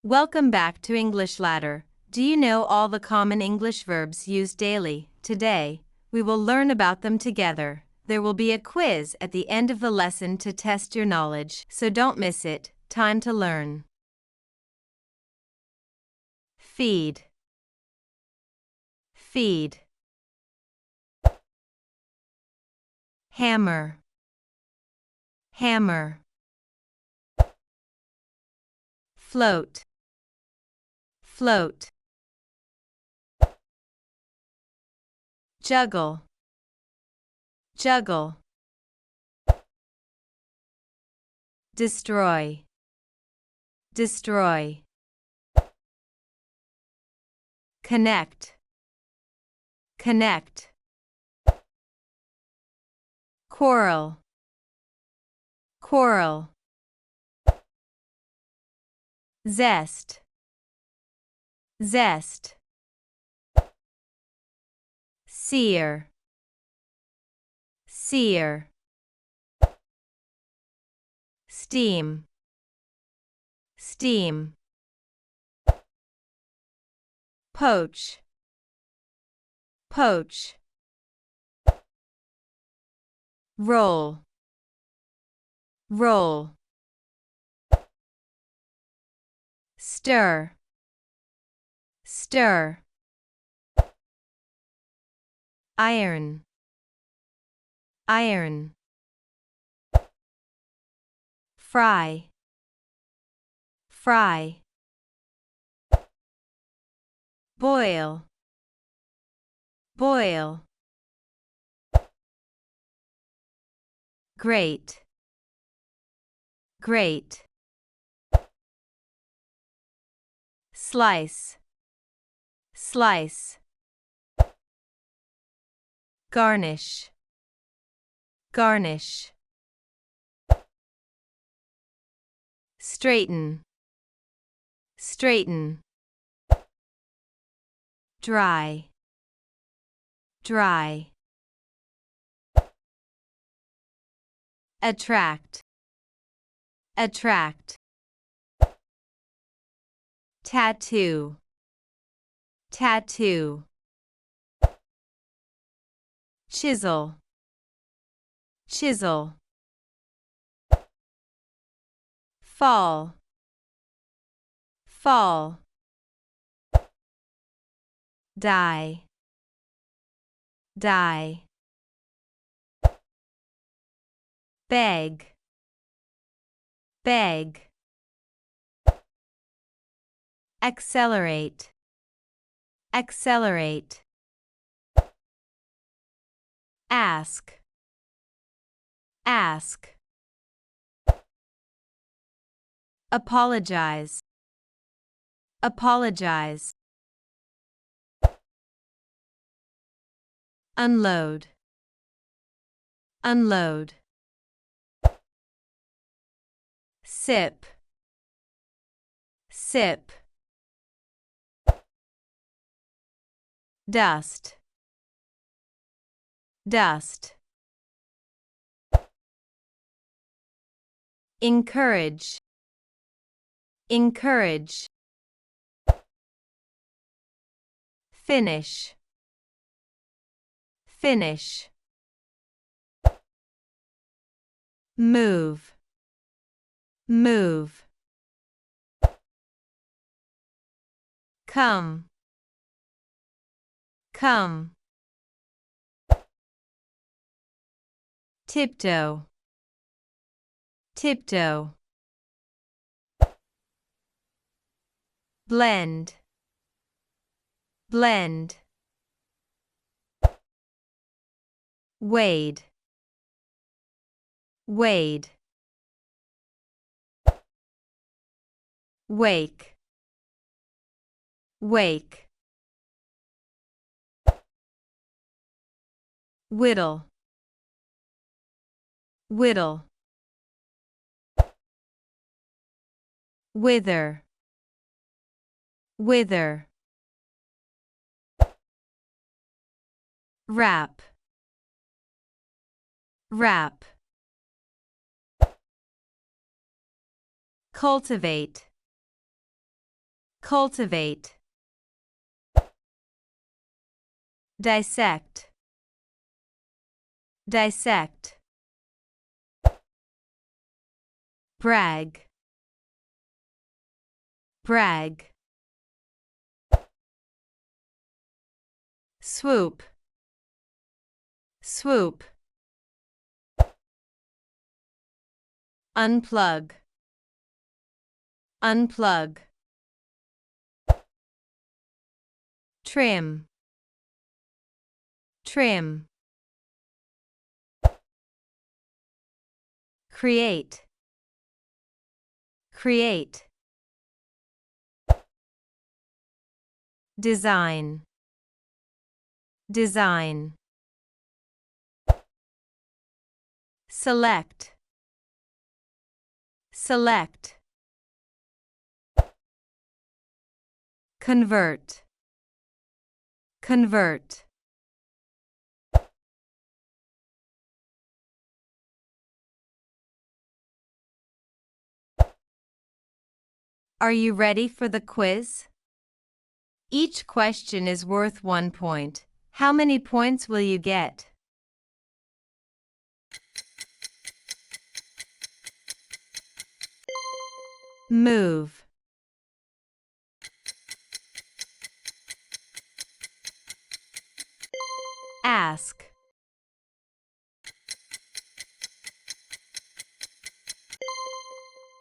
Welcome back to English Ladder. Do you know all the common English verbs used daily? Today, we will learn about them together. There will be a quiz at the end of the lesson to test your knowledge, so don't miss it. Time to learn. Feed. Feed. Hammer. Hammer. Float. Float. Juggle. Juggle. Destroy. Destroy. Connect. Connect. Quarrel. Quarrel. Zest. Zest. Sear. Sear. Steam. Steam. Poach. Poach. Roll. Roll. Stir. Stir. Iron. Iron. Fry. Fry. Boil. Boil. Grate. Grate. Slice. Slice. Garnish. Garnish. Straighten. Straighten. Dry. Dry. Attract. Attract. Tattoo. Tattoo. Chisel. Chisel. Fall. Fall. Die. Die. Beg. Beg. Accelerate. Accelerate. Ask. Ask. Apologize. Apologize. Unload. Unload. Sip. Sip. Dust. Dust. Encourage. Encourage. Finish. Finish. Move. Move. Come. Come. Tiptoe. Tiptoe. Blend. Blend. Wade. Wade. Wake. Wake. Whittle. Whittle. Wither. Wither. Wrap. Wrap. Cultivate. cultivate, dissect, dissect, brag, brag, swoop, swoop, unplug, unplug, trim, trim, create, create, design, design, select, select, convert, convert. Are you ready for the quiz? Each question is worth 1 point. How many points will you get? Move, ask,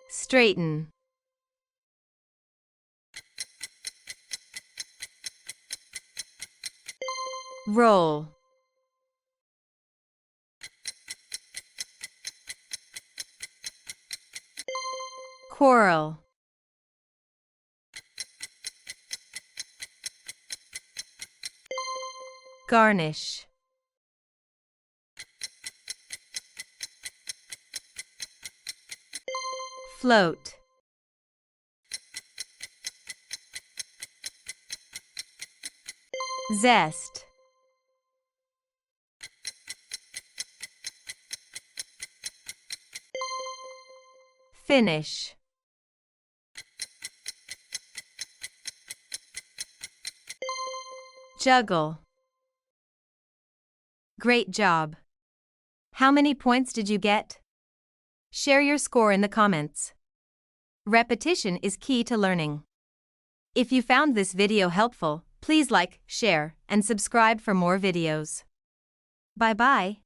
straighten, roll, quarrel, garnish, float, zest, finish, juggle. Great job! How many points did you get? Share your score in the comments. Repetition is key to learning. If you found this video helpful, please like, share, and subscribe for more videos. Bye-bye.